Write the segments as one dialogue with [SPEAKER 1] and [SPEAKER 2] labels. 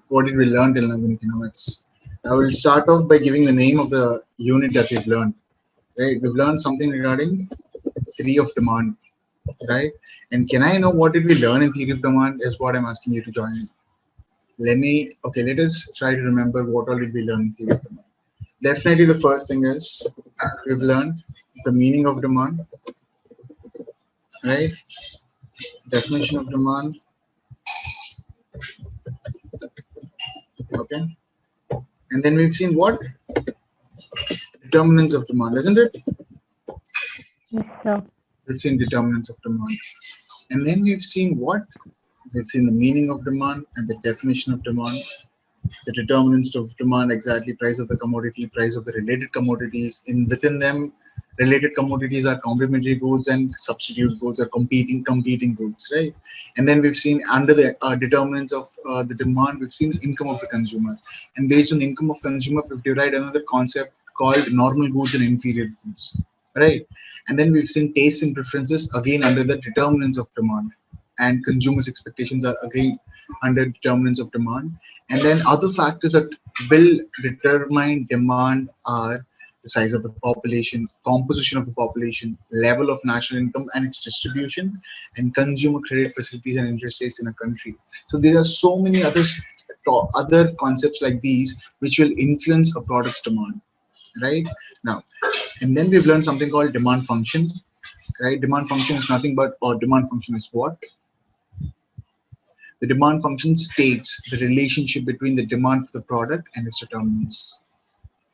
[SPEAKER 1] What did we learn till now in economics? I will start off by giving the name of the unit that we've learned. Right, we've learned something regarding theory of demand, right? And can I know what did we learn in theory of demand? Is what I'm asking you to join in. Let us try to remember what all did we learn in theory of demand. Definitely, the first thing is we've learned the meaning of demand, right? Definition of demand, okay? And then we've seen what determinants of demand, isn't it?
[SPEAKER 2] Yes, sir.
[SPEAKER 1] We've seen determinants of demand. And then we've seen what? We've seen the meaning of demand and the definition of demand, the determinants of demand, exactly price of the commodity, price of the related commodities. In within them, related commodities are complementary goods and substitute goods or competing goods, right? And then we've seen under the determinants of the demand, we've seen the income of the consumer, and based on the income of consumer, we've derived another concept called normal goods and inferior goods, right? And then we've seen tastes and preferences again under the determinants of demand, and consumers' expectations are again under determinants of demand. And then other factors that will determine demand are the size of the population, composition of the population, level of national income and its distribution, and consumer credit facilities and interest rates in a country. So there are so many other concepts like these which will influence a product's demand, right? Now, and then we've learned something called demand function, right? Demand function is nothing but, or demand function is what? The demand function states the relationship between the demand for the product and its determinants.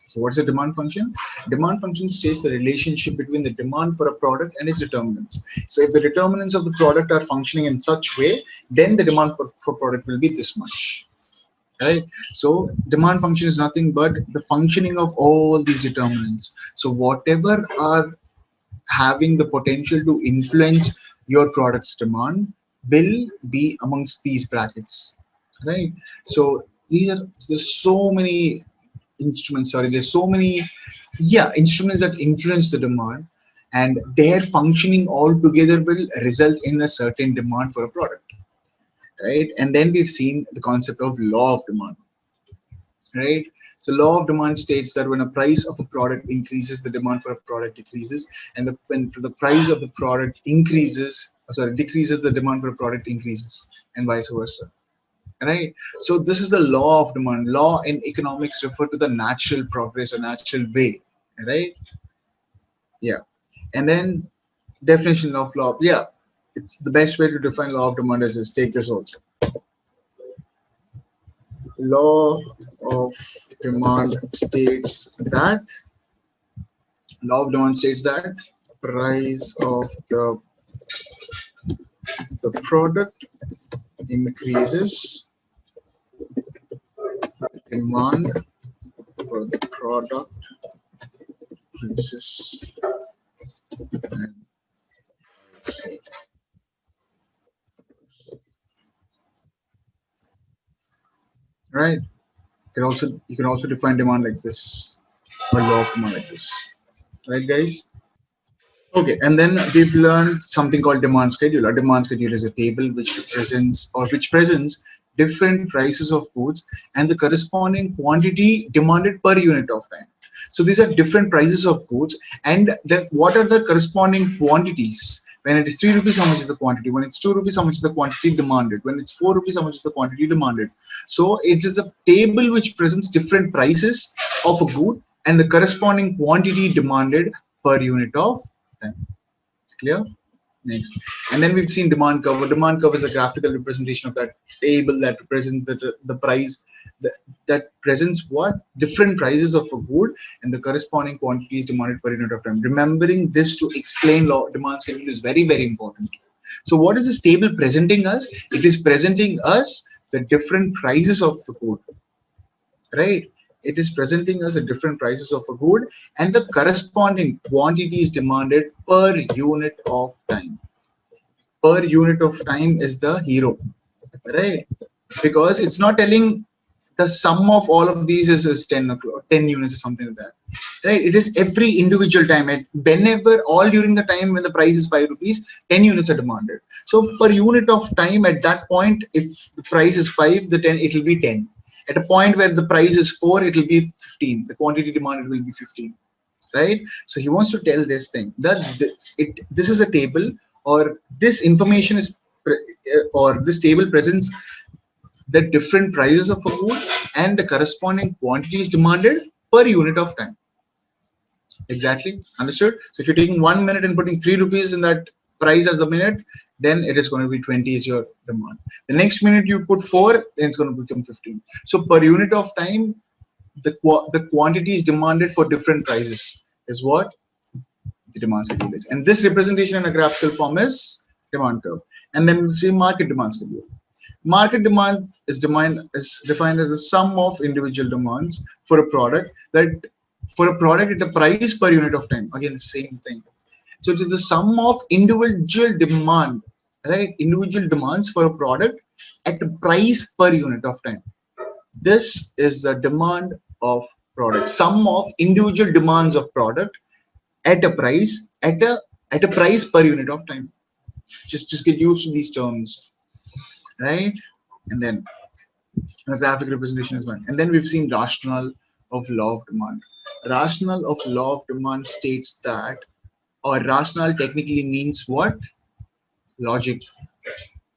[SPEAKER 1] So what's the demand function? Demand function states the relationship between the demand for a product and its determinants. So if the determinants of the product are functioning in such way, then the demand for product will be this much. Right? So demand function is nothing but the functioning of all these determinants. So whatever are having the potential to influence your product's demand will be amongst these brackets, right? So there's so many instruments, sorry, there's so many, yeah, instruments that influence the demand, and their functioning all together will result in a certain demand for a product, right? And then we've seen the concept of law of demand, right? So law of demand states that when a price of a product increases, the demand for a product decreases, and when the price of the product increases, sorry, decreases, the demand for a product increases, and vice versa. Right. So this is the law of demand. Law in economics refer to the natural progress or natural way. Right. Yeah. And then definition of law. Yeah. It's the best way to define law of demand is take this also. Law of demand states that price of the product increases, demand for the product increases, and right. You can also define demand like this, or law of demand like this, right, guys? Okay, and then we've learned something called demand schedule. A demand schedule is a table which presents different prices of goods and the corresponding quantity demanded per unit of time. So these are different prices of goods, and what are the corresponding quantities? When it is 3 rupees, how much is the quantity? When it's 2 rupees, how much is the quantity demanded? When it's 4 rupees, how much is the quantity demanded? So it is a table which presents different prices of a good and the corresponding quantity demanded per unit of time. Clear? Next. And then we've seen demand curve. Demand curve is a graphical representation of that table that represents the price that presents what different prices of a good and the corresponding quantities demanded per unit of time. Remembering this to explain law demand schedule is very, very important. So what is this table presenting us? It is presenting us the different prices of the good, right? It is presenting us the different prices of a good and the corresponding quantities demanded per unit of time. Per unit of time is the hero, right? Because it's not telling the sum of all of these is 10 o'clock, 10 units or something like that, right? It is every individual time, and whenever, all during the time when the price is 5 rupees, 10 units are demanded. So per unit of time at that point, if the price is 5, the 10, it will be 10. At a point where the price is 4, it will be 15. The quantity demanded will be 15, right? So he wants to tell this thing that this is a table, or this information is or this table presents the different prices of a good and the corresponding quantities demanded per unit of time. Exactly. Understood? So if you're taking 1 minute and putting 3 rupees in that price as the minute, then it is going to be 20 is your demand. The next minute you put 4, then it's going to become 15. So per unit of time, the quantities demanded for different prices is what the demand schedule is. And this representation in a graphical form is demand curve. And then we see market demand schedule. Market demand is defined as the sum of individual demands for a product at a price per unit of time. Again, the same thing. So it is the sum of individual demand, right? Individual demands for a product at a price per unit of time. This is the demand of product. Sum of individual demands of product at a price at a price per unit of time. Just get used to these terms, right? And then the graphic representation is one. And then we've seen rationale of law of demand. Rationale of law of demand states that, or rationale technically means what? Logic,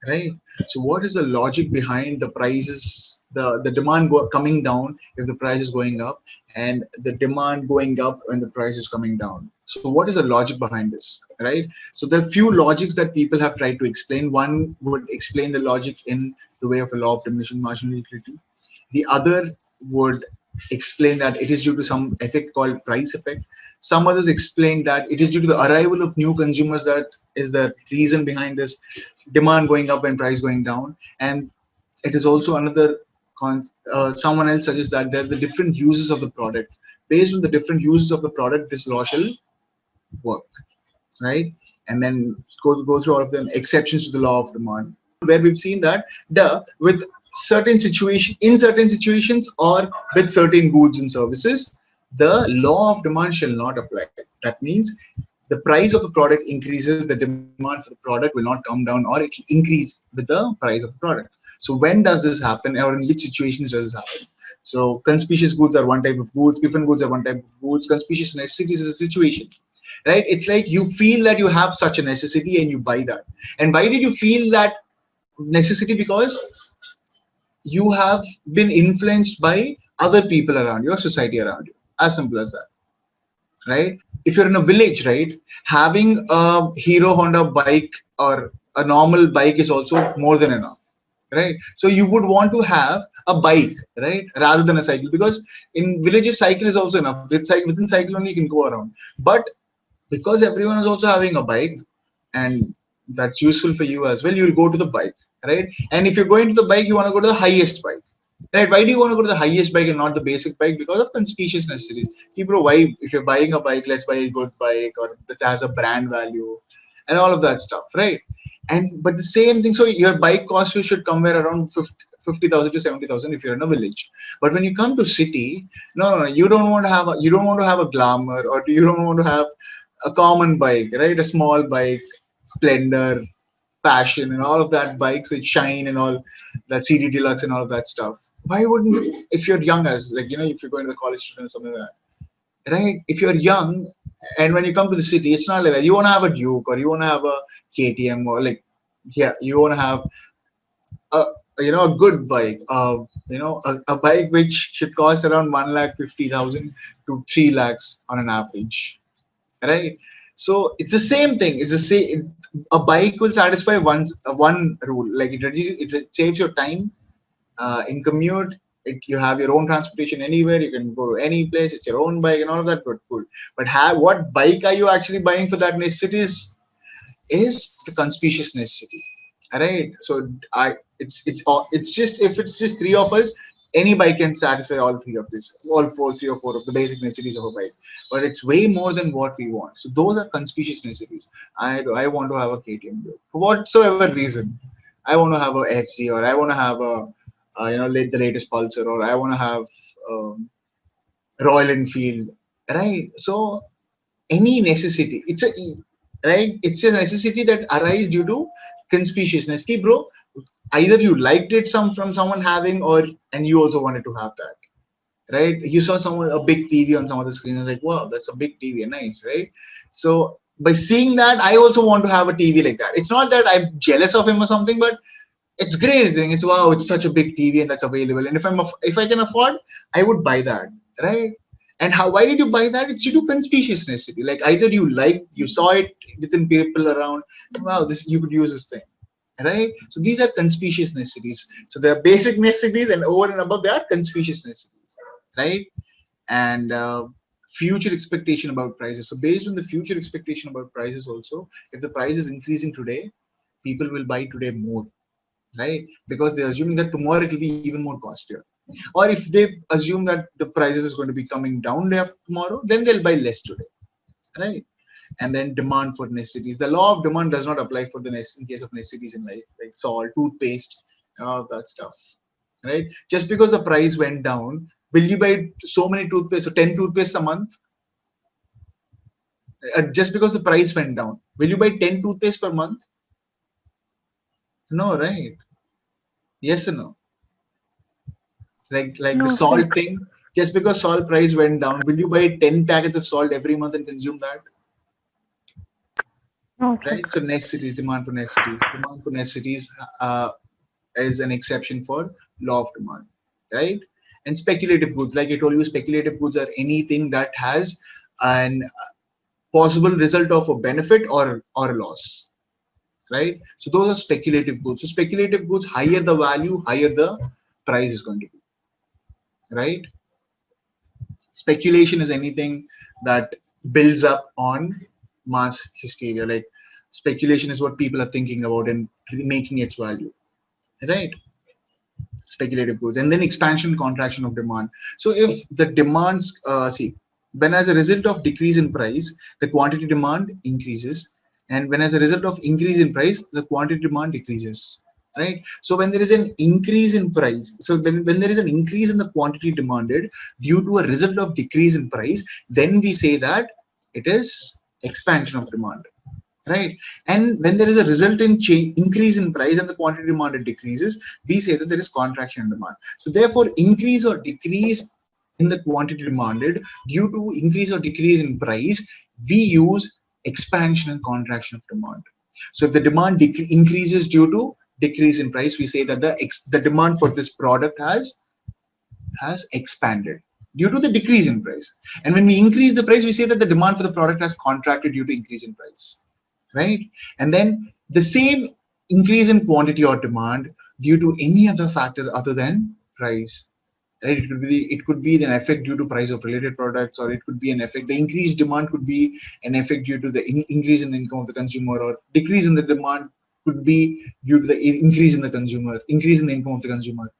[SPEAKER 1] right? So what is the logic behind the prices, the demand coming down if the price is going up, and the demand going up when the price is coming down? So what is the logic behind this, right? So there are few logics that people have tried to explain. One would explain the logic in the way of a law of diminishing marginal utility. The other would explain that it is due to some effect called price effect. Some others explain that it is due to the arrival of new consumers that is the reason behind this demand going up and price going down. And it is also another someone else suggests that there are the different uses of the product. Based on the different uses of the product, this law shall work, right? And then go through all of them, exceptions to the law of demand, where we've seen that with in certain situations or with certain goods and services, the law of demand shall not apply. That means the price of a product increases, the demand for the product will not come down, or it will increase with the price of the product. So when does this happen, or in which situations does this happen? So conspicuous goods are one type of goods, given goods are one type of goods, conspicuous necessities is a situation, right? It's like you feel that you have such a necessity and you buy that. And why did you feel that necessity? Because you have been influenced by other people around you or society around you. As simple as that, right? If you're in a village, right, having a Hero Honda bike or a normal bike is also more than enough, right? So you would want to have a bike, right, rather than a cycle, because in villages cycle is also enough. Within cycle only you can go around. But because everyone is also having a bike, and that's useful for you as well, you'll go to the bike, right? And if you're going to the bike, you want to go to the highest bike, right? Why do you want to go to the highest bike and not the basic bike? Because of conspicuous necessities. Bro, why, if you're buying a bike, let's buy a good bike or that has a brand value and all of that stuff, right? And but the same thing, so your bike cost you should somewhere around 50,000 to 70,000 if you're in a village. But when you come to city, no, you don't want to have a glamour, or you don't want to have a common bike, right? A small bike, Splendor, Passion, and all of that bikes which shine and all that, CD Deluxe and all of that stuff. Why wouldn't you, if you're young, as like, if you're going to the college student or something like that, right? If you're young and when you come to the city, it's not like that. You want to have a Duke, or you want to have a KTM, or like, yeah, you want to have a a good bike, a bike which should cost around 1,50,000 to 3 lakhs on an average, right? So it's the same thing. It's the same. A bike will satisfy one rule, like it saves your time in commute. You have your own transportation anywhere. You can go to any place. It's your own bike and all of that. But cool. But what bike are you actually buying for that necessity is the conspicuous necessity. All right. So it's just, if it's just three of us, any bike can satisfy all three of this, three or four of the basic necessities of a bike. But it's way more than what we want. So those are conspicuous necessities. I want to have a KTM for whatsoever reason. I want to have a FZ, or I want to have a the latest Pulsar, or I want to have Royal Enfield, right? So any necessity, it's a necessity that arises due to conspicuousness. Bro, either you liked it from someone having, or and you also wanted to have that, right? You saw someone a big TV on some other screen and like, wow, that's a big TV, nice, right? So by seeing that, I also want to have a TV like that. It's not that I'm jealous of him or something, but it's great thing. It's wow, it's such a big TV and that's available. And if I can afford, I would buy that, right? And how? Why did you buy that? It's due to conspicuousness. Like either you saw it within people around. Wow, this you could use this thing, right? So these are conspicuous necessities. So there are basic necessities, and over and above, there are conspicuous necessities, right? And future expectation about prices. So based on the future expectation about prices, also, if the price is increasing today, people will buy today more, right? Because they're assuming that tomorrow it will be even more costlier. Or if they assume that the prices is going to be coming down day after tomorrow, then they'll buy less today, right? And then demand for necessities. The law of demand does not apply for the in case of necessities in life, like salt, toothpaste, all that stuff, right? Just because the price went down, will you buy so many toothpaste, so 10 toothpaste a month? Just because the price went down, will you buy 10 toothpaste per month? No, right? Yes or no? Like the
[SPEAKER 2] No, sir.
[SPEAKER 1] salt thing. Just because salt price went down, will you buy 10 packets of salt every month and consume that?
[SPEAKER 2] No, sir.
[SPEAKER 1] Right? So necessities, demand for necessities uh, is an exception for law of demand, right? And speculative goods, like I told you, speculative goods are anything that has an possible result of a benefit or a loss, right? So those are speculative goods. So speculative goods, higher the value, higher the price is going to be, right? Speculation is anything that builds up on mass hysteria. Like speculation is what people are thinking about and making its value, right? Speculative goods. And then expansion and contraction of demand. So if the demands, see, when as a result of decrease in price, the quantity demand increases, and when as a result of increase in price, the quantity demand decreases, right? So when there is an increase in price, so when there is an increase in the quantity demanded due to a result of decrease in price, then we say that it is expansion of demand, right? And when there is a resultant change, increase in price and the quantity demanded decreases, we say that there is contraction in demand. So therefore, increase or decrease in the quantity demanded due to increase or decrease in price, we use expansion and contraction of demand. So if the demand increases due to decrease in price, we say that the demand for this product has expanded due to the decrease in price. And when we increase the price, we say that the demand for the product has contracted due to increase in price, right? And then the same increase in quantity or demand due to any other factor other than price, right? It could be an effect due to price of related products, or it could be an effect. The increased demand could be an effect due to the increase in the income of the consumer, or decrease in the demand could be due to the increase in the income of the consumer,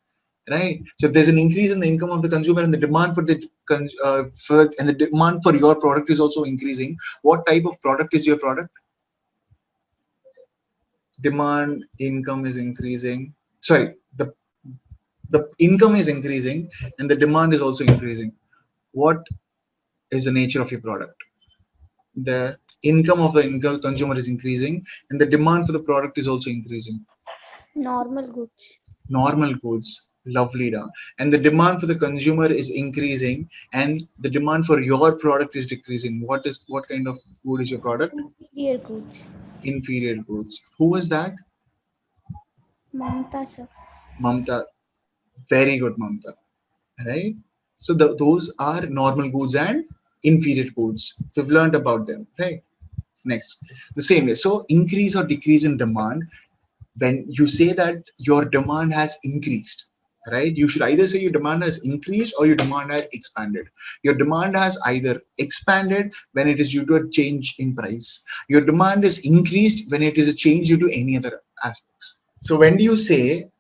[SPEAKER 1] right? So if there's an increase in the income of the consumer and the demand and the demand for your product is also increasing, what type of product is your product? Demand, income is increasing. Sorry, the income is increasing and the demand is also increasing. What is the nature of your product? The income of the income consumer is increasing and the demand for the product is also increasing.
[SPEAKER 3] Normal goods.
[SPEAKER 1] Normal goods, lovely da. And the demand for the consumer is increasing and the demand for your product is decreasing. What kind of good is your product?
[SPEAKER 3] Inferior goods.
[SPEAKER 1] Inferior goods. Who was that?
[SPEAKER 3] Mamta sir.
[SPEAKER 1] Mamta. Very good, Mamta. Right? So those are normal goods and inferior goods. We've learned about them, right? Next, the same way. So increase or decrease in demand, when you say that your demand has increased, right? You should either say your demand has increased or your demand has expanded. Your demand has either expanded when it is due to a change in price. Your demand is increased when it is a change due to any other aspects. So when do you say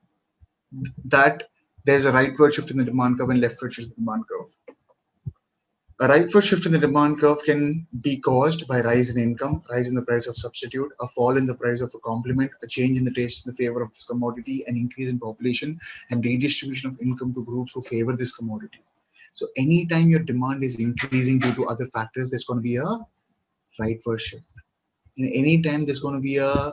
[SPEAKER 1] that there's a rightward shift in the demand curve and leftward shift in the demand curve? A rightward shift in the demand curve can be caused by rise in income, rise in the price of substitute, a fall in the price of a complement, a change in the taste in the favor of this commodity, an increase in population, and redistribution of income to groups who favor this commodity. So anytime your demand is increasing due to other factors, there's going to be a rightward shift. And anytime there's going to be a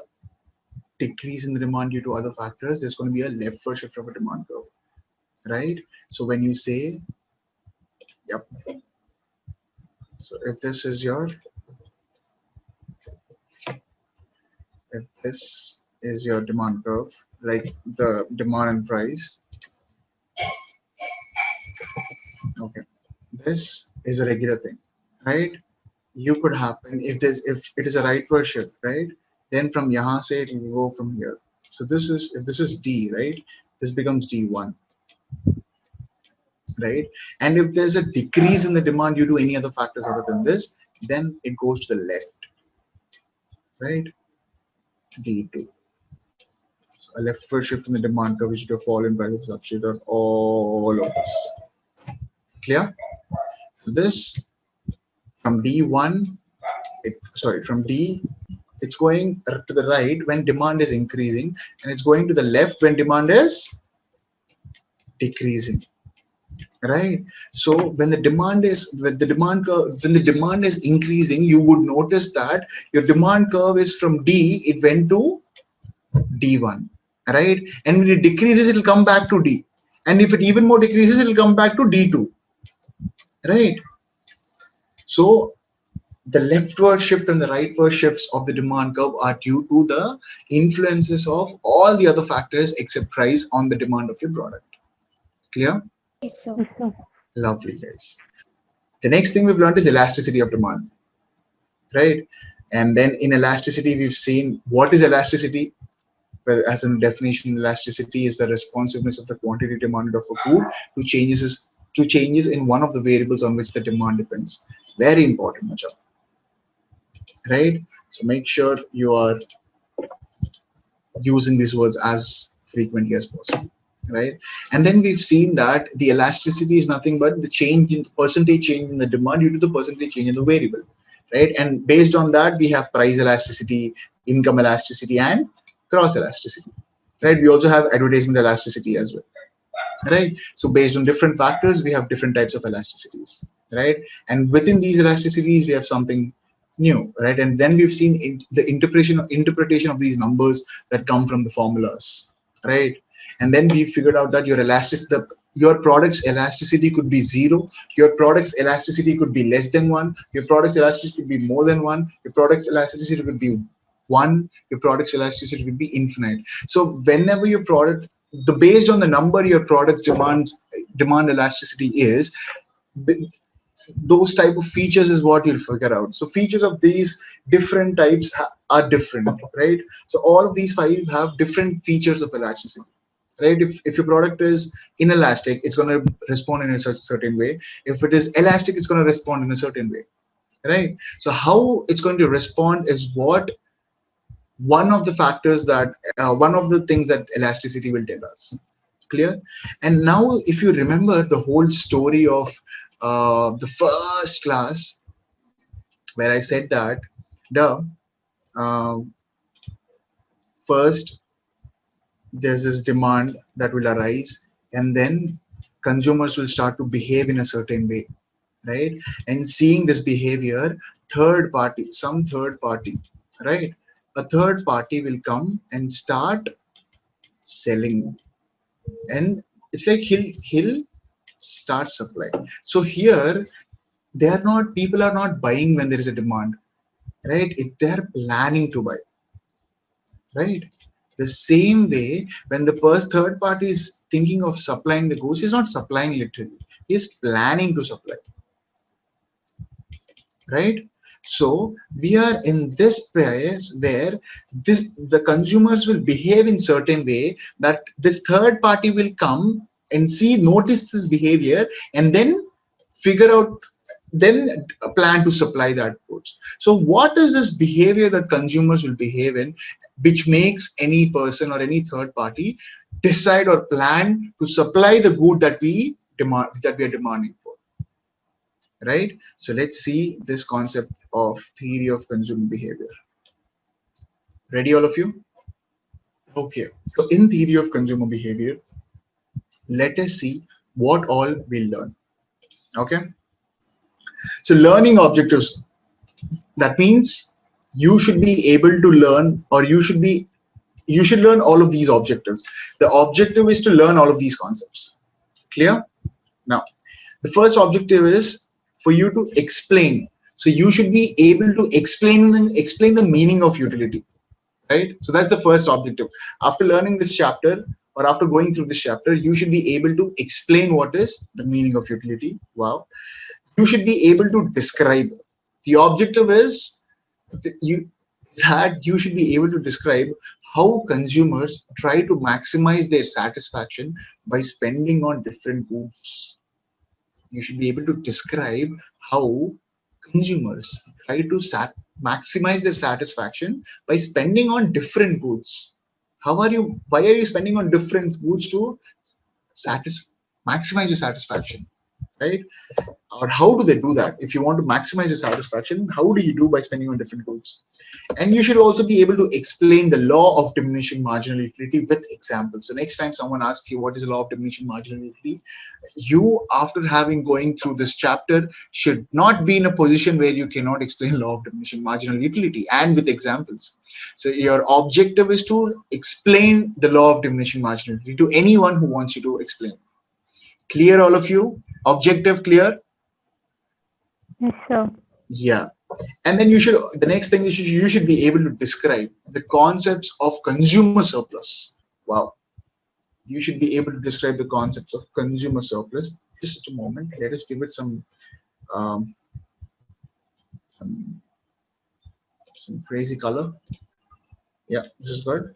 [SPEAKER 1] decrease in the demand due to other factors, there's going to be a leftward shift of a demand curve, right? So when you say, yep, so if this is your, if this is your demand curve, like the demand and price, okay, this is a regular thing, right? You could happen if there's, if it is a rightward shift, right? Then from yahan se it will go from here. So this is, if this is D, right? This becomes D1, right? And if there's a decrease in the demand due to any other factors other than this, then it goes to the left, right? D2. So a leftward shift in the demand curve which to fall in price of substrate or all of this. Clear? This from D1, sorry, from D, it's going to the right when demand is increasing, and it's going to the left when demand is decreasing, right? So when the demand is, when the demand curve, when the demand is increasing, you would notice that your demand curve is from D, it went to D1, right? And when it decreases, it will come back to D, and if it even more decreases, it will come back to D2, right? So the leftward shift and the rightward shifts of the demand curve are due to the influences of all the other factors except price on the demand of your product. Clear?
[SPEAKER 3] Yes, sir.
[SPEAKER 2] Yes, sir.
[SPEAKER 1] Lovely, guys. The next thing we've learned is elasticity of demand, right? And then in elasticity, we've seen what is elasticity. Well, as a definition, elasticity is the responsiveness of the quantity demanded of a good to changes in one of the variables on which the demand depends. Very important, Macha. Right? So make sure you are using these words as frequently as possible, right? And then we've seen that the elasticity is nothing but the change in the percentage change in the demand due to the percentage change in the variable, right? And based on that, we have price elasticity, income elasticity, and cross elasticity, right? We also have advertisement elasticity as well, right? So based on different factors, we have different types of elasticities, right? And within these elasticities, we have something new, right? And then we've seen the interpretation of these numbers that come from the formulas, right? And then we figured out that your product's elasticity could be 0, your product's elasticity could be less than 1, your product's elasticity could be more than 1, your product's elasticity could be 1, your product's elasticity could be infinite. So whenever your product, the based on the number your product's demand elasticity is, those type of features is what you'll figure out. So features of these different types are different, right? So all of these 5 have different features of elasticity, right? If your product is inelastic, it's going to respond in a certain way. If it is elastic, it's going to respond in a certain way, right? So how it's going to respond is what one of the factors that one of the things that elasticity will tell us. Clear? And now if you remember the whole story of the first class where I said that the uh, first there's this demand that will arise, and then consumers will start to behave in a certain way, right? And seeing this behavior, some third party, right? A third party will come and start selling, and it's like he'll start supplying. So here people are not buying when there is a demand, right? If they are planning to buy, right? The same way when the third party is thinking of supplying the goods, he's not supplying literally, he's planning to supply, right? So we are in this place where the consumers will behave in certain way that this third party will come and notice this behavior, and then figure out, then plan to supply that goods. So what is this behavior that consumers will behave in, which makes any person or any third party decide or plan to supply the good that we are demanding for, right? So let's see this concept of theory of consumer behavior. Ready, all of you? Okay. So in theory of consumer behavior, let us see what all we'll learn. Okay. So learning objectives, that means you should be able to learn, or you should be you should learn all of these objectives. The objective is to learn all of these concepts. Clear? Now, the first objective is for you to explain. So you should be able to explain the meaning of utility, right? So that's the first objective. After learning this chapter or after going through this chapter, you should be able to explain what is the meaning of utility. Wow. You should be able to describe. The objective is you should be able to describe how consumers try to maximize their satisfaction by spending on different goods. You should be able to describe how consumers try to maximize their satisfaction by spending on different goods. Why are you spending on different goods to maximize your satisfaction, right? Or how do they do that? If you want to maximize your satisfaction, how do you do by spending on different goods? And you should also be able to explain the law of diminishing marginal utility with examples. So next time someone asks you what is the law of diminishing marginal utility, you, after having going through this chapter, should not be in a position where you cannot explain law of diminishing marginal utility and with examples. So your objective is to explain the law of diminishing marginal utility to anyone who wants you to explain. Clear, all of you? Objective clear?
[SPEAKER 2] Yes, sir.
[SPEAKER 1] Yeah. And then the next thing is you should be able to describe the concepts of consumer surplus. Wow. You should be able to describe the concepts of consumer surplus. Just a moment. Let us give it um, some crazy color. Yeah, this is good.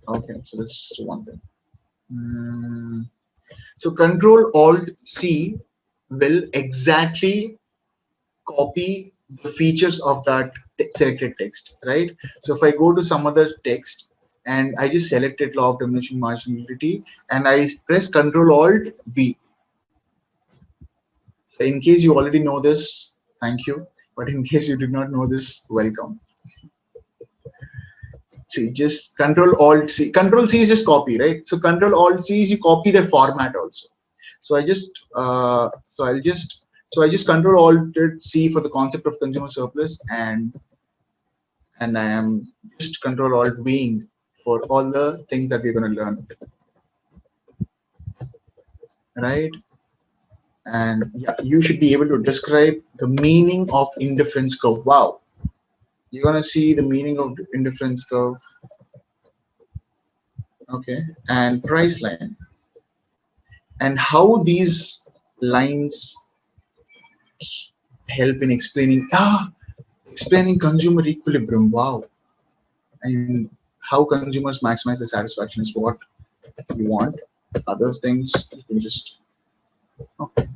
[SPEAKER 1] Okay, so that's just one thing. So Control Alt C will exactly copy the features of that selected text, right? So if I go to some other text and I just selected law of diminishing marginality and I press Control Alt V. In case you already know this, thank you. But in case you did not know this, welcome. See, just Control Alt C. Control C is just copy, right? So Control Alt C is you copy the format also. So I just Control Alt C for the concept of consumer surplus, and I am just Control Alt Ving for all the things that we're going to learn, right? And yeah, you should be able to describe the meaning of indifference curve. Wow, you're going to see the meaning of the indifference curve, okay, and price line, and how these lines help in explaining consumer equilibrium. Wow. And how consumers maximize their satisfaction is what you want. Other things you can just okay.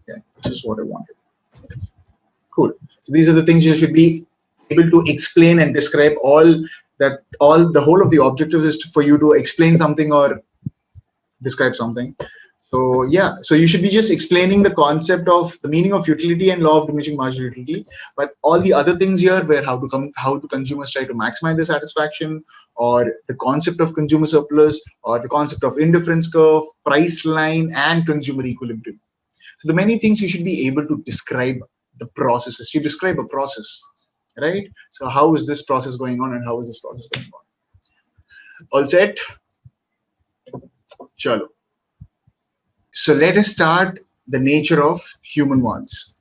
[SPEAKER 1] Yeah, this is what I wanted. Cool. So these are the things you should be able to explain and describe. The whole of the objective is for you to explain something or describe something. So yeah, so you should be just explaining the concept of the meaning of utility and law of diminishing marginal utility, but all the other things here, where how do consumers try to maximize their satisfaction, or the concept of consumer surplus, or the concept of indifference curve, price line, and consumer equilibrium. So the many things you should be able to describe the processes. You describe a process, right? So how is this process going on, and how is this process going on? All set? Chalo. So let us start the nature of human wants.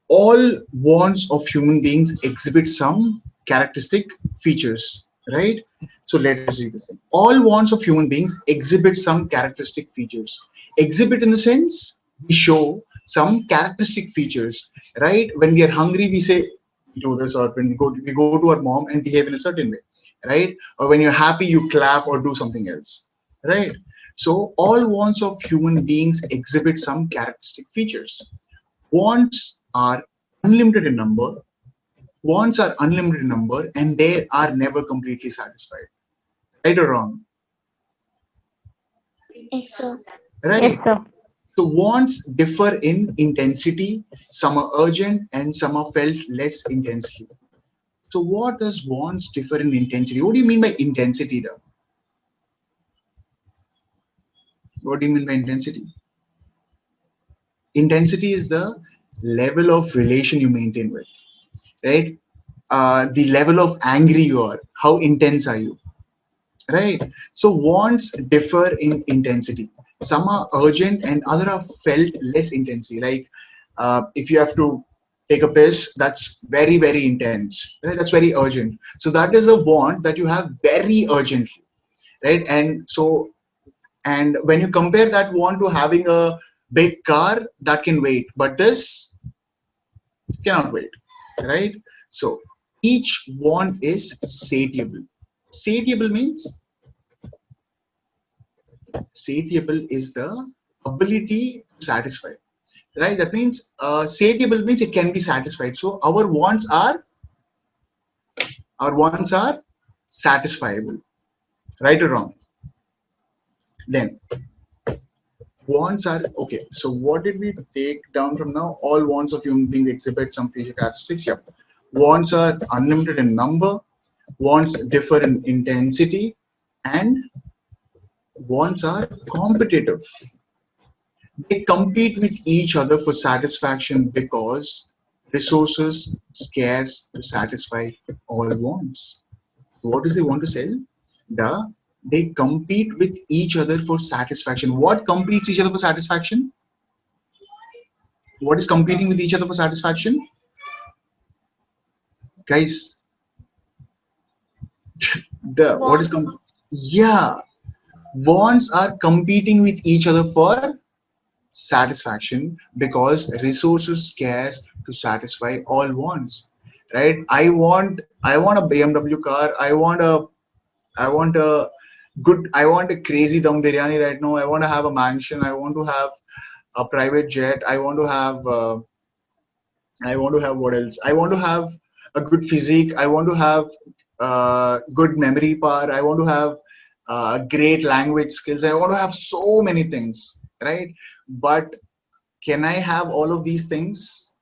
[SPEAKER 1] All wants of human beings exhibit some characteristic features, right? So let us read this thing. All wants of human beings exhibit some characteristic features. Exhibit in the sense we show some characteristic features, right? When we are hungry, we say we do this, or when we go to our mom and behave in a certain way, right? Or when you're happy, you clap or do something else, right? So all wants of human beings exhibit some characteristic features. Wants are unlimited in number. Wants are unlimited in number, and they are never completely satisfied. Right or wrong?
[SPEAKER 3] Yes, sir.
[SPEAKER 1] Right.
[SPEAKER 2] Yes, sir.
[SPEAKER 1] So wants differ in intensity. Some are urgent and some are felt less intensely. So what does wants differ in intensity? What do you mean by intensity, though? What do you mean by intensity? Intensity is the level of relation you maintain with, right? The level of angry you are, how intense are you, right? So wants differ in intensity. Some are urgent and other are felt less intensely. Like if you have to take a piss, that's very, very intense, right? That's very urgent. So that is a want that you have very urgently, right? And when you compare that want to having a big car that can wait, but this cannot wait, right? So each want is satiable. Satiable means satiable is the ability to satisfy, right? That means satiable means it can be satisfied. So our wants are satisfiable, right or wrong? Then wants are okay. So what did we take down from now? All wants of human beings exhibit some facial characteristics. Yep. Wants are unlimited in number. Wants differ in intensity, and wants are competitive. They compete with each other for satisfaction because resources scarce to satisfy all wants. What does they want to sell? They compete with each other for satisfaction. What competes each other for satisfaction? What is competing with each other for satisfaction? Guys, the what is
[SPEAKER 3] Want.
[SPEAKER 1] yeah, wants are competing with each other for satisfaction because resources scarce to satisfy all wants, right? I want a BMW car. I want a crazy dum biryani right now. I want to have a mansion. I want to have a private jet. I want to have what else? I want to have a good physique. I want to have good memory power. I want to have great language skills. I want to have so many things, right? But can I have all of these things?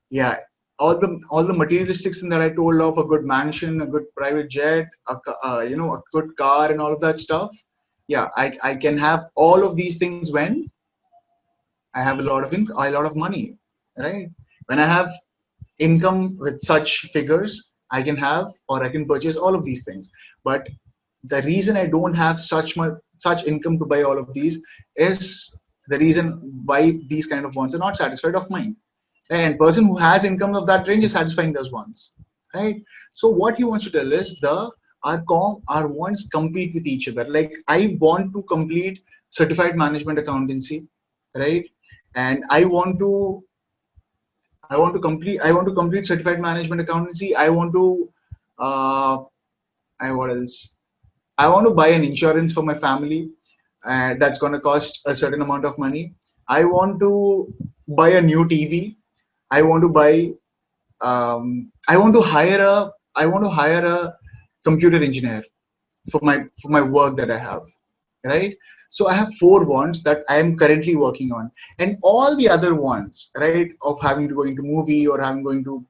[SPEAKER 1] Yeah, all the materialistic things that I told of, a good mansion, a good private jet, a good car, and all of that stuff. Yeah, I can have all of these things when I have a lot of money, right? When I have income with such figures, I can have or I can purchase all of these things. But the reason I don't have such income to buy all of these is the reason why these kind of wants are not satisfied of mine. And person who has income of that range is satisfying those wants, right? So what he wants to tell is our wants compete with each other. Like I want to complete certified management accountancy, right? And I want to complete certified management accountancy. I want to uh, what else? I want to buy an insurance for my family. That's going to cost a certain amount of money. I want to buy a new TV. I want to buy. I want to hire a computer engineer for my work that I have, right? So I have four wants that I am currently working on, and all the other ones, right, of having to go into movie or having going to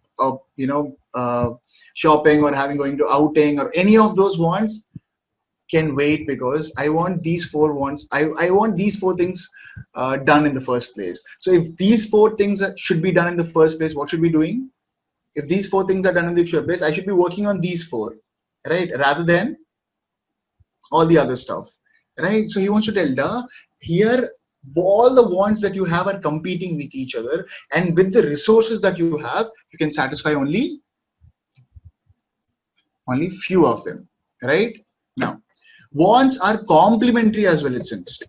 [SPEAKER 1] shopping or having going to outing or any of those wants can wait because I want these four wants. I want these four things done in the first place. So if these four things should be done in the first place, what should we be doing? If these four things are done in the first place, I should be working on these four, right, rather than all the other stuff, right? So he wants to tell here all the wants that you have are competing with each other, and with the resources that you have, you can satisfy only few of them, right? Now, wants are complementary as well. It seems.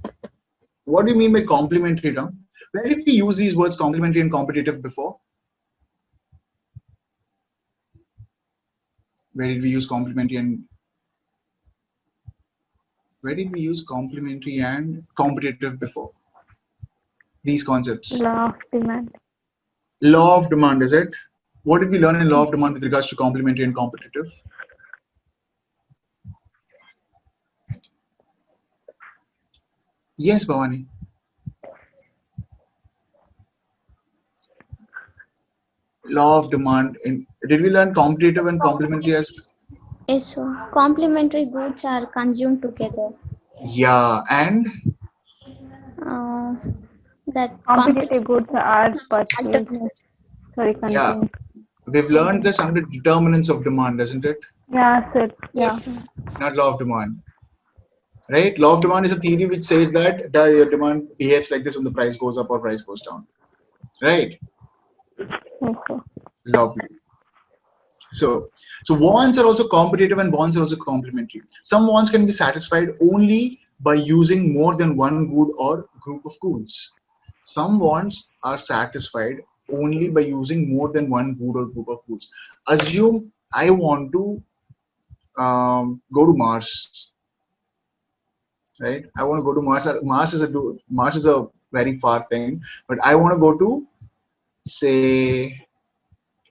[SPEAKER 1] What do you mean by complementary, Tom? Where did we use these words complementary and competitive before? Where did we use complementary and where did we use complementary and competitive before? These concepts.
[SPEAKER 2] Law of demand.
[SPEAKER 1] Law of demand, is it? What did we learn in law of demand with regards to complementary and competitive? Yes, Bhavani. Law of demand. Did we learn competitive and complementary as?
[SPEAKER 3] Yes, so complementary goods are consumed together.
[SPEAKER 1] Yeah, and
[SPEAKER 3] Uh, that
[SPEAKER 2] Competitive goods are purchased.
[SPEAKER 3] alternate.
[SPEAKER 2] Sorry,
[SPEAKER 1] Yeah,
[SPEAKER 2] continue.
[SPEAKER 1] we've learned this under determinants of demand, isn't it?
[SPEAKER 2] Yeah, sir. Yeah.
[SPEAKER 3] Yes, sir.
[SPEAKER 1] Not law of demand, right? Law of demand is a theory which says that the demand behaves like this when the price goes up or price goes down, right?
[SPEAKER 2] Yes, sir.
[SPEAKER 1] Lovely. So wants are also competitive and wants are also complementary. Some wants can be satisfied only by using more than one good or group of goods. Some wants are satisfied only by using more than one good or group of goods. Assume I want to go to Mars, right? I want to go to Mars. Mars is a very far thing, but I want to go to, say,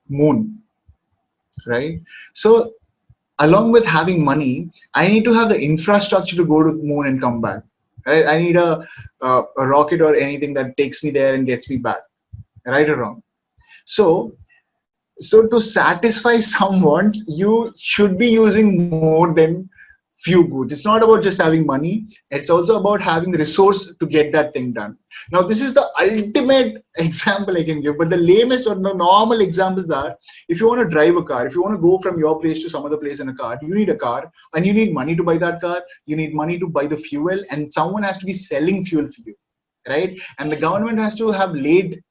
[SPEAKER 1] Moon, right? So along with having money, I need to have the infrastructure to go to the moon and come back. Right? I need a rocket or anything that takes me there and gets me back. Right or wrong? So so to satisfy some wants, you should be using more than few goods. It's not about just having money. It's also about having the resource to get that thing done. Now, this is the ultimate example I can give, but the lamest or the normal examples are, if you want to drive a car, if you want to go from your place to some other place in a car, you need a car and you need money to buy that car. You need money to buy the fuel, and someone has to be selling fuel for you, right? And the government has to have laid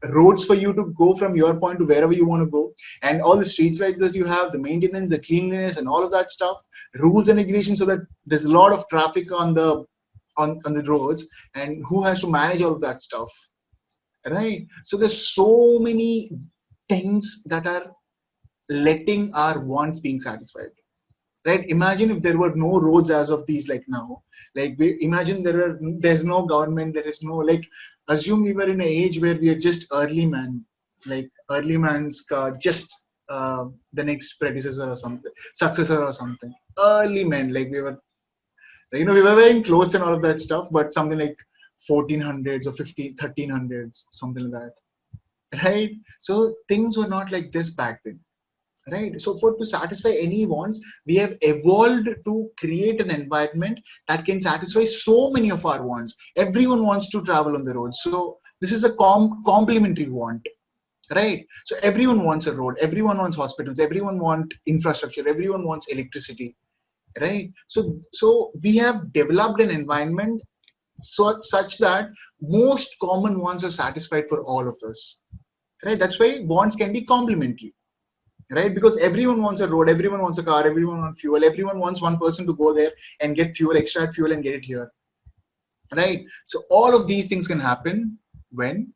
[SPEAKER 1] roads for you to go from your point to wherever you want to go, and all the street lights that you have, the maintenance, the cleanliness, and all of that stuff, rules and regulations, so that there's a lot of traffic on the roads, and who has to manage all of that stuff, right? So there's so many things that are letting our wants being satisfied, right? Imagine if there were no roads as of these, like now, like we imagine there's no government, there is no, like, assume we were in an age where we are just early man, like early man's car, just the next predecessor or something, successor or something, early men, like we were, we were wearing clothes and all of that stuff, but something like 1400s or 15 1300s, something like that, right? So things were not like this back then, right? So for to satisfy any wants, we have evolved to create an environment that can satisfy so many of our wants. Everyone wants to travel on the road, so this is a complementary want, right? So everyone wants a road, everyone wants hospitals, everyone wants infrastructure, everyone wants electricity, right? So we have developed an environment such that most common wants are satisfied for all of us, right? That's why wants can be complementary, right? Because everyone wants a road, everyone wants a car, everyone wants fuel, everyone wants one person to go there and get fuel, extract fuel, and get it here, right? So all of these things can happen when,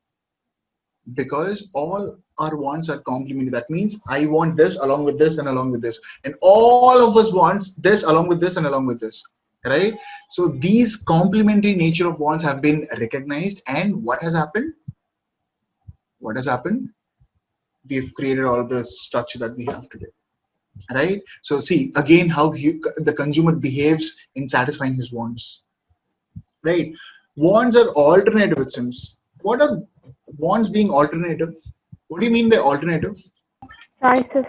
[SPEAKER 1] because all our wants are complementary. That means I want this along with this and along with this, and all of us wants this along with this and along with this, right? So these complementary nature of wants have been recognized, and what has happened, we've created all the structure that we have today, right? So see again how the consumer behaves in satisfying his wants, right? Wants are alternative, it seems. What are wants being alternative? What do you mean by alternative?
[SPEAKER 2] Choices.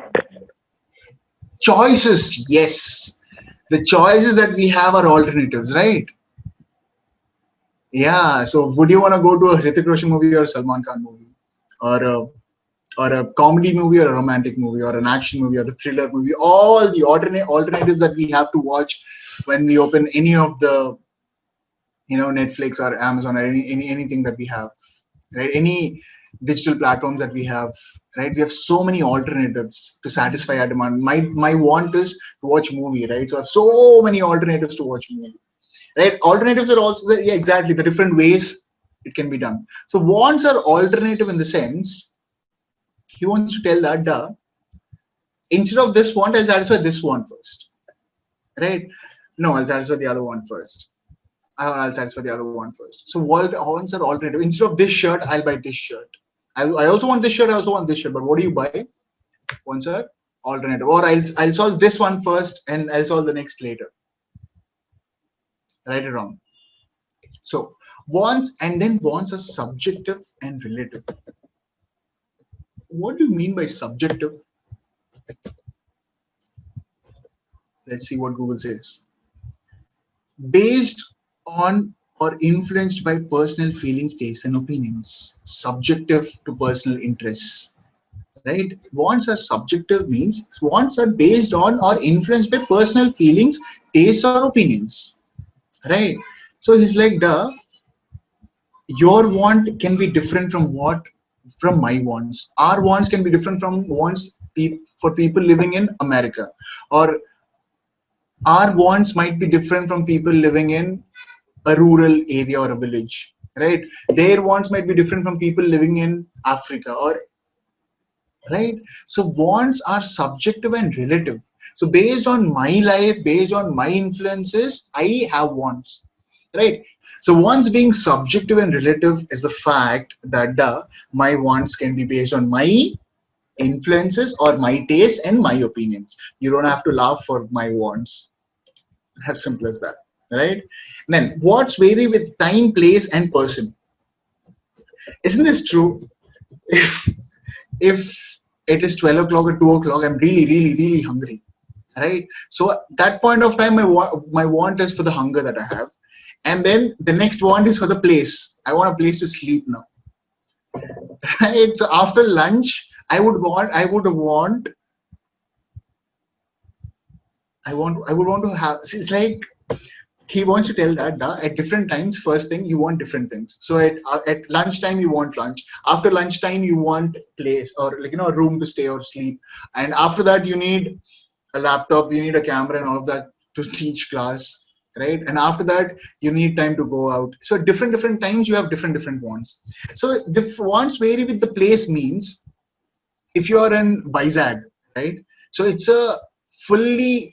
[SPEAKER 1] Choices, yes. The choices that we have are alternatives, right? Yeah. So would you want to go to a Hrithik Roshan movie or a Salman Khan movie, or a comedy movie or a romantic movie or an action movie or a thriller movie? All the alternatives that we have to watch when we open any of the, Netflix or Amazon or anything that we have, right? Any digital platforms that we have, right? We have so many alternatives to satisfy our demand. My want is to watch movie, right? So I have so many alternatives to watch movie, right? Alternatives are also, yeah, exactly, the different ways it can be done. So wants are alternative in the sense he wants to tell that, instead of this want, I'll satisfy this want first, right? No, I'll satisfy the other one first. I'll satisfy the other one first. So wants are alternative. Instead of this shirt, I'll buy this shirt. I also want this shirt. I also want this shirt. But what do you buy? Wants are alternative. Or I'll solve this one first and I'll solve the next later. Right or wrong? So wants, and then wants are subjective and relative. What do you mean by subjective? Let's see what Google says. Based on or influenced by personal feelings, tastes, and opinions. Subjective to personal interests. Right? Wants are subjective means wants are based on or influenced by personal feelings, tastes, or opinions. Right? So he's like, duh, your want can be different from my wants. Our wants can be different from wants for people living in America, or our wants might be different from people living in a rural area or a village, right? Their wants might be different from people living in Africa, or right. So wants are subjective and relative. So based on my life, based on my influences, I have wants, right? So wants being subjective and relative is the fact that my wants can be based on my influences or my taste and my opinions. You don't have to laugh for my wants. As simple as that, right? Then what's vary with time, place, and person. Isn't this true? If it is 12 o'clock or 2 o'clock, I'm really, really, really hungry, right? So at that point of time, my want is for the hunger that I have. And then the next want is for the place. I want a place to sleep now, right? So after lunch, I would want to have, it's like, he wants to tell that at different times, first thing you want different things. So at lunchtime you want lunch, after lunchtime you want place, or like, a room to stay or sleep, and after that you need a laptop, you need a camera and all of that to teach class, right? And after that you need time to go out. So different times you have different wants. So the wants vary with the place means, if you are in Vizag, right? So it's a fully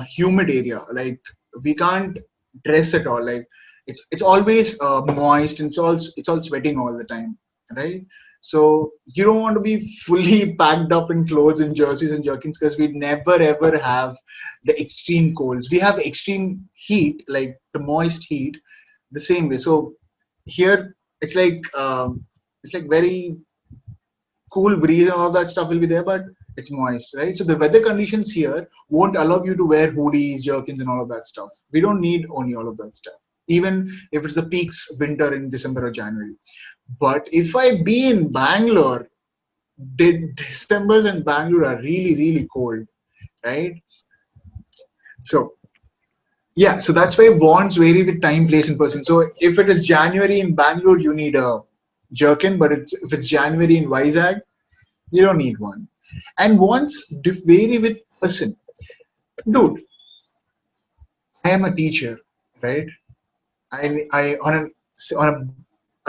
[SPEAKER 1] humid area. Like, we can't dress at all. Like, it's always moist, and it's all sweating all the time, right? So you don't want to be fully packed up in clothes and jerseys and jerkins, because we never ever have the extreme colds. We have extreme heat, like the moist heat, the same way. So here it's like very cool breeze and all that stuff will be there, but it's moist, right? So the weather conditions here won't allow you to wear hoodies, jerkins, and all of that stuff. We don't need only all of that stuff, even if it's the peaks winter in December or January. But if I be in Bangalore, Decembers in Bangalore are really, really cold, right? So yeah, so that's why wants vary with time, place, and person. So if it is January in Bangalore, you need a jerkin, but if it's January in Vizag, you don't need one. And wants vary with person. Dude, I am a teacher, right? I on a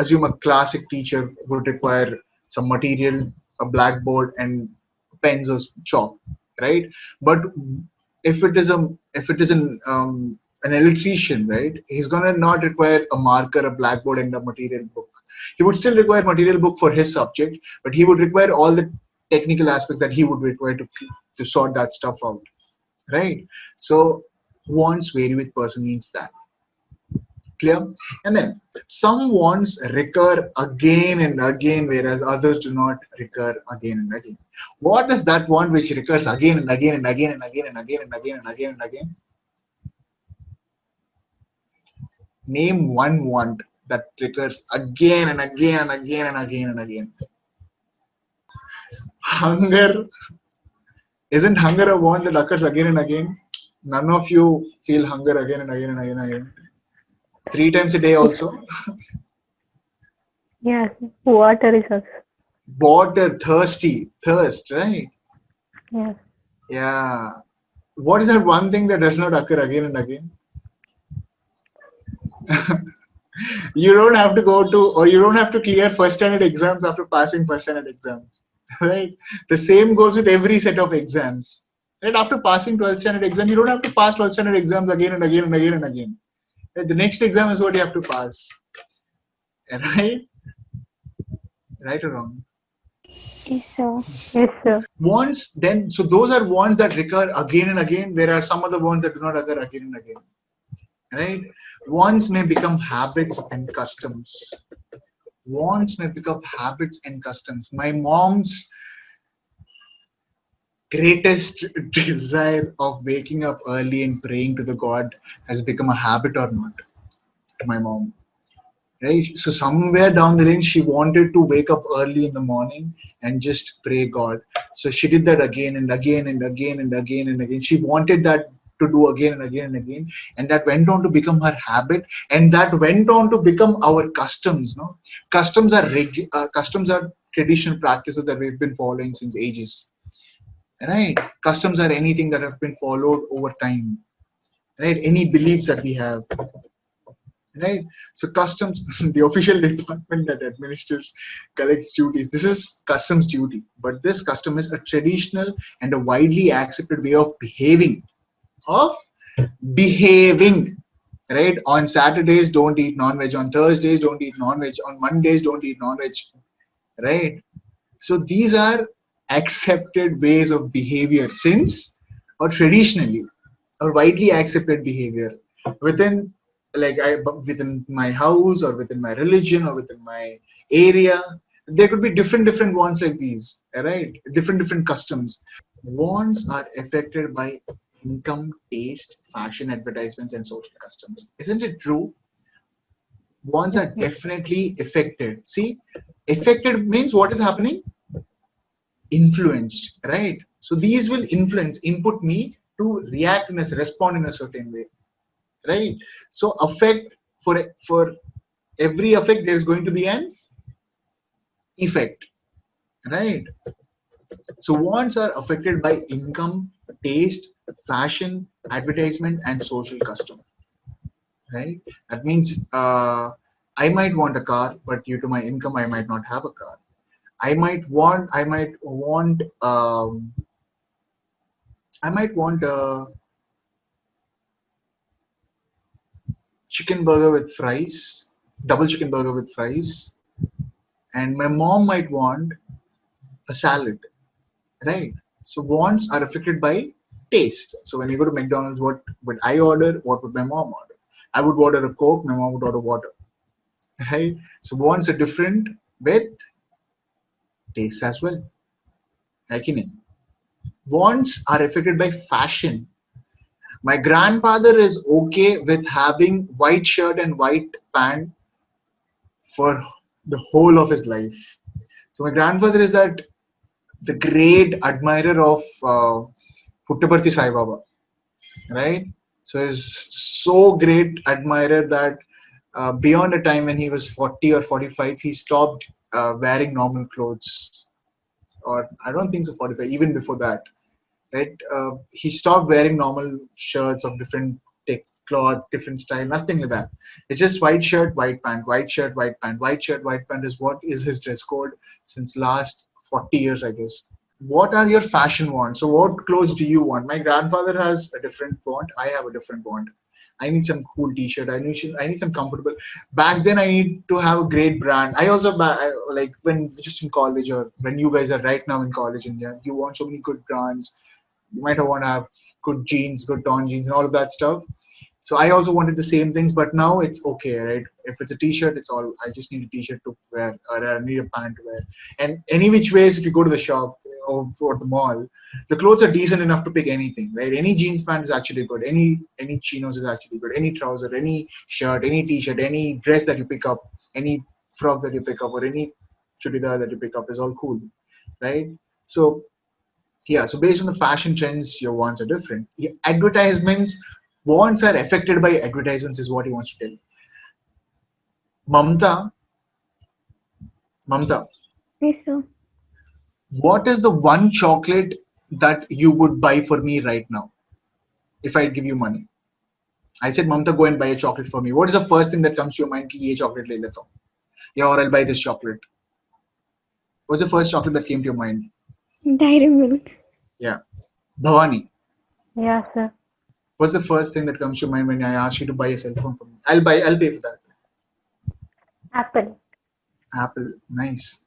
[SPEAKER 1] assume a classic teacher would require some material, a blackboard, and pens or chalk, right? But if it is an electrician, right? He's gonna not require a marker, a blackboard, and a material book. He would still require material book for his subject, but he would require all the technical aspects that he would require to sort that stuff out, right? So wants vary with person means that. Clear? And then some wants recur again and again, whereas others do not recur again and again. What is that want which recurs again and again and again and again and again and again and again and again? Name one want that recurs again and again and again and again and again. Hunger. Isn't hunger a want that occurs again and again? None of you feel hunger again and again and again and again. 3 times a day also.
[SPEAKER 2] Yes. Water is us.
[SPEAKER 1] Water, thirst, right?
[SPEAKER 2] Yes.
[SPEAKER 1] Yeah. What is that one thing that does not occur again and again? You don't have to go to, or you don't have to clear first standard exams after passing first standard exams, right? The same goes with every set of exams, right? After passing 12th standard exam, you don't have to pass 12th standard exams again and again and again and again. Right? The next exam is what you have to pass, right? Right or wrong?
[SPEAKER 3] Yes, sir.
[SPEAKER 2] Yes, sir.
[SPEAKER 1] Wants, then, so those are wants that recur again and again. There are some other wants that do not occur again and again, right? Wants may become habits and customs. Wants may become habits and customs. My mom's greatest desire of waking up early and praying to the God has become a habit or not? My mom. right? So somewhere down the lane, she wanted to wake up early in the morning and just pray God. So she did that again and again and again and again and again. She wanted that to do again and again and again, and that went on to become her habit, and that went on to become our customs. No, customs are traditional practices that we've been following since ages, right? Customs are anything that have been followed over time, right? Any beliefs that we have, right? So customs, the official department that administers collects duties. This is customs duty, but this custom is a traditional and a widely accepted way of of behaving. Right? On Saturdays, don't eat non-veg. On Thursdays, don't eat non-veg. On Mondays, don't eat non-veg. Right? So these are accepted ways of behavior since or traditionally or widely accepted behavior within within my house or within my religion or within my area. There could be different ones like these, right? Different customs. Wants are affected by income, taste, fashion, advertisements, and social customs. Isn't it true? Wants
[SPEAKER 2] Yes,
[SPEAKER 1] are
[SPEAKER 2] sir.
[SPEAKER 1] definitely affected. See, affected means what is happening? Influenced, right? So these will influence, input me to react in a respond in a certain way, right? So affect, for every effect there is going to be an effect, right? So wants are affected by income, taste, fashion, advertisement, and social custom, right? That means I might want a car, but due to my income I might not have a car. I might want a chicken burger with fries, double chicken burger with fries, and my mom might want a salad, right? So wants are affected by taste. So when you go to McDonald's, what would I order? What would my mom order? I would order a Coke, my mom would order water, right? So wants are different with tastes as well. Like in it. Wants are affected by fashion. My grandfather is okay with having white shirt and white pant for the whole of his life. So my grandfather is that the great admirer of Puttaparthi Sai Baba, right? So he's so great admirer that beyond a time when he was 40 or 45, he stopped wearing normal clothes. Or I don't think so 45, even before that, right? He stopped wearing normal shirts of different cloth, different style, nothing like that. It's just white shirt, white pant, white shirt, white pant, white shirt, white pant is what is his dress code since last 40 years, I guess. What are your fashion wants? So what clothes do you want? My grandfather has a different want. I have a different want. I need some cool t-shirt. I need some comfortable. Back then, I need to have a great brand. I also like when just in college or when you guys are right now in college India, you want so many good brands. You might want to have good jeans, good torn jeans, and all of that stuff. So I also wanted the same things, but now it's okay, right? If it's a t-shirt, it's all. I just need a t-shirt to wear, or I need a pant to wear. And any which ways, if you go to the shop or the mall, the clothes are decent enough to pick anything, right? Any jeans pant is actually good. Any chinos is actually good. Any trouser, any shirt, any t-shirt, any dress that you pick up, any frock that you pick up, or any chudidar that you pick up is all cool, right? So yeah, so based on the fashion trends, your wants are different. Advertisements, wants are affected by advertisements, is what he wants to tell. Mamta, Mamta,
[SPEAKER 3] Yes, sir.
[SPEAKER 1] what is the one chocolate that you would buy for me right now if I give you money? I said, Mamta, go and buy a chocolate for me. What is the first thing that comes to your mind? Ki ye chocolate le leta hu. Yeah, or I'll buy this chocolate. What's the first chocolate that came to your mind?
[SPEAKER 3] Dairy milk.
[SPEAKER 1] Yeah, Bhavani.
[SPEAKER 2] Yeah, sir.
[SPEAKER 1] What's the first thing that comes to your mind when I ask you to buy a cell phone for me? I'll pay for that.
[SPEAKER 2] Apple.
[SPEAKER 1] Apple, nice.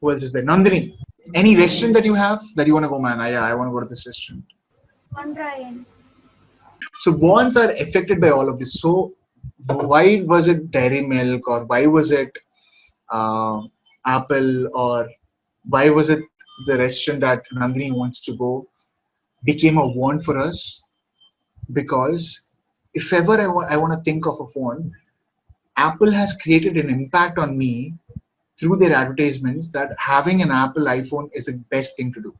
[SPEAKER 1] Who else is there? Nandini. Any restaurant that you have that you want to go, man? Yeah, I want to go to this restaurant. So wants are affected by all of this. So why was it Dairy Milk, or why was it uh, Apple, or why was it the restaurant that Nandini wants to go became a want for us? Because if ever I want to think of a phone, Apple has created an impact on me through their advertisements that having an Apple iPhone is the best thing to do.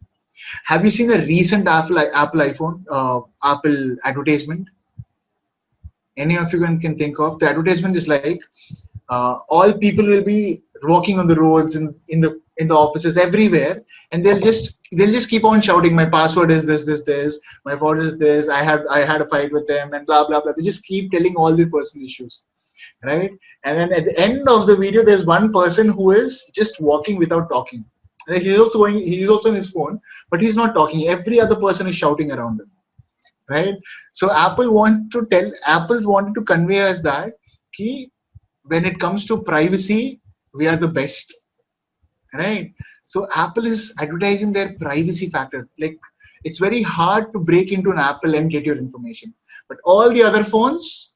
[SPEAKER 1] Have you seen the recent Apple iPhone Apple advertisement? Any of you can think of? The advertisement is like all people will be walking on the roads in the offices everywhere, and they'll just keep on shouting, my password is this, my password is this, I had a fight with them, and blah blah blah. They just keep telling all the personal issues, right? And then at the end of the video, there's one person who is just walking without talking. Like he's also on his phone, but he's not talking. Every other person is shouting around him, right? So Apple wanted to convey us that key, when it comes to privacy, we are the best, right? So Apple is advertising their privacy factor. Like, it's very hard to break into an Apple and get your information, but all the other phones,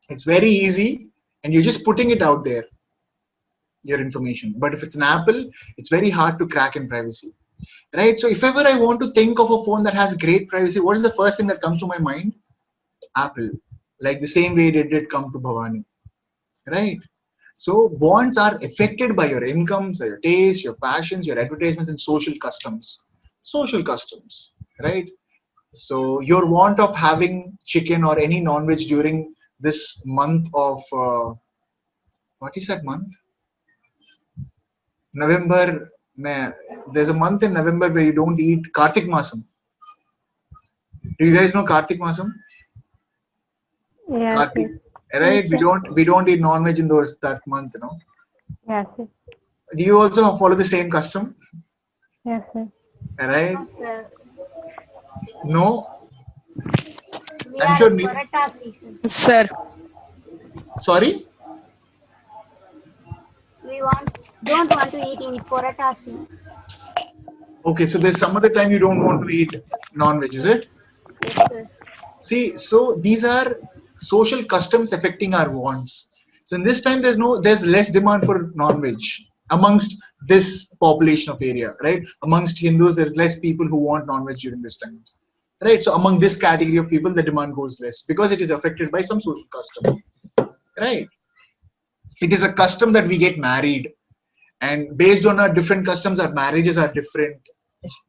[SPEAKER 1] it's very easy, and you're just putting it out there, your information. But if it's an Apple, it's very hard to crack in privacy, right? So if ever I want to think of a phone that has great privacy, what is the first thing that comes to my mind? Apple. Like the same way it did come to Bhavani, right? So wants are affected by your incomes, your tastes, your passions, your advertisements, and social customs. Social customs, right? So your want of having chicken or any non-veg during this month of what is that month? November. There's a month in November where you don't eat Kartik Masam. Do you guys know Kartik Masam?
[SPEAKER 2] Yes,
[SPEAKER 1] Kartik,
[SPEAKER 2] sir.
[SPEAKER 1] right?
[SPEAKER 3] Yes,
[SPEAKER 1] We don't eat non-veg in that month,
[SPEAKER 2] Yes, sir.
[SPEAKER 1] Do you also follow the same custom,
[SPEAKER 2] Yes, sir.
[SPEAKER 1] right?
[SPEAKER 4] Sir,
[SPEAKER 1] No,
[SPEAKER 4] we
[SPEAKER 1] I'm
[SPEAKER 4] are
[SPEAKER 1] sure.
[SPEAKER 4] paratha season.
[SPEAKER 5] Sir,
[SPEAKER 1] Sorry.
[SPEAKER 4] We don't want to eat in paratha season.
[SPEAKER 1] Okay, so there's some other time you don't want to eat non-veg, is it?
[SPEAKER 4] Yes, sir.
[SPEAKER 1] See, so these are social customs affecting our wants. So in this time, there's less demand for non-veg amongst this population of area, right? Amongst Hindus, there's less people who want non-veg during this time, right? So among this category of people, the demand goes less because it is affected by some social custom, right? It is a custom that we get married, and based on our different customs, our marriages are different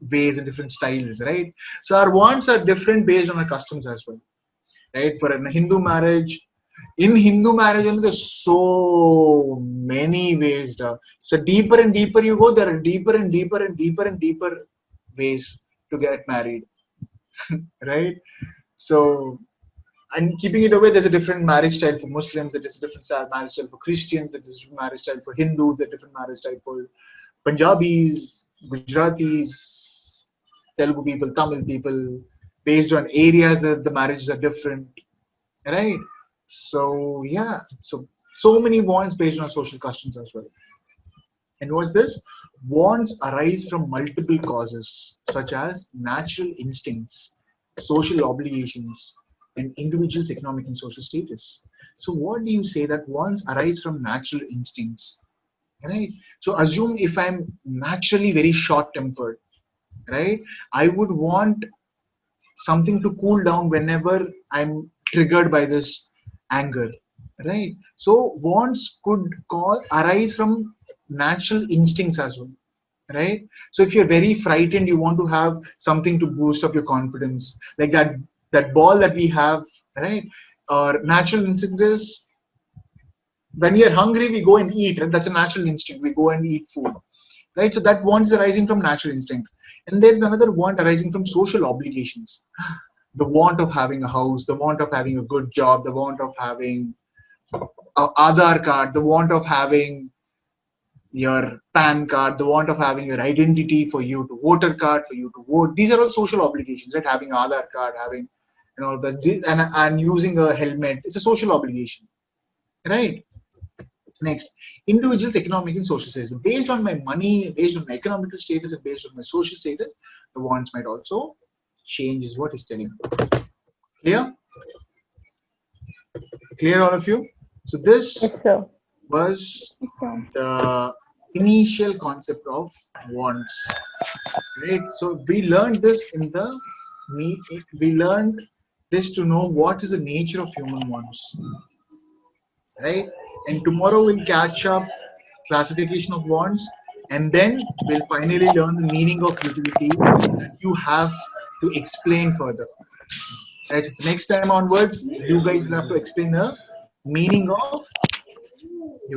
[SPEAKER 1] ways and different styles, right? So our wants are different based on our customs as well, right? For a Hindu marriage, in Hindu marriage only, there's so many ways. So deeper and deeper you go, there are deeper and deeper and deeper and deeper ways to get married, right? So, and keeping it away, there's a different marriage style for Muslims, there's a different marriage style for Christians, there's a different marriage style for Hindus, there's a different marriage style for Punjabis, Gujaratis, Telugu people, Tamil people. Based on areas, the marriages are different, right? So yeah, so many wants based on social customs as well. And what's this? Wants arise from multiple causes, such as natural instincts, social obligations, and individuals' economic and social status. So what do you say that wants arise from natural instincts? Right? So assume if I'm naturally very short-tempered, right? I would want something to cool down whenever I'm triggered by this anger, right? So wants could arise from natural instincts as well, right? So if you're very frightened, you want to have something to boost up your confidence, like that ball that we have, right? Or natural instinct is when we are hungry, we go and eat, right? That's a natural instinct. We go and eat food, right? So that want is arising from natural instinct. And there's another want arising from social obligations. The want of having a house, the want of having a good job, the want of having a Aadhaar card, the want of having your PAN card, the want of having your identity for you to voter card, for you to vote. These are all social obligations, right? Having Aadhaar card, having all that, and using a helmet. It's a social obligation, right? Next, individuals' economic and social status. Based on my money, based on my economical status, and based on my social status, the wants might also change, is what he's telling. Clear? Clear, all of you? So this
[SPEAKER 2] Yes, sir.
[SPEAKER 1] was
[SPEAKER 3] yes, sir.
[SPEAKER 1] the initial concept of wants, right? So we learned this we learned this to know what is the nature of human wants, right? And tomorrow we'll catch up classification of wants, and then we'll finally learn the meaning of utility that you have to explain further. Right? So next time onwards, you guys will have to explain the meaning of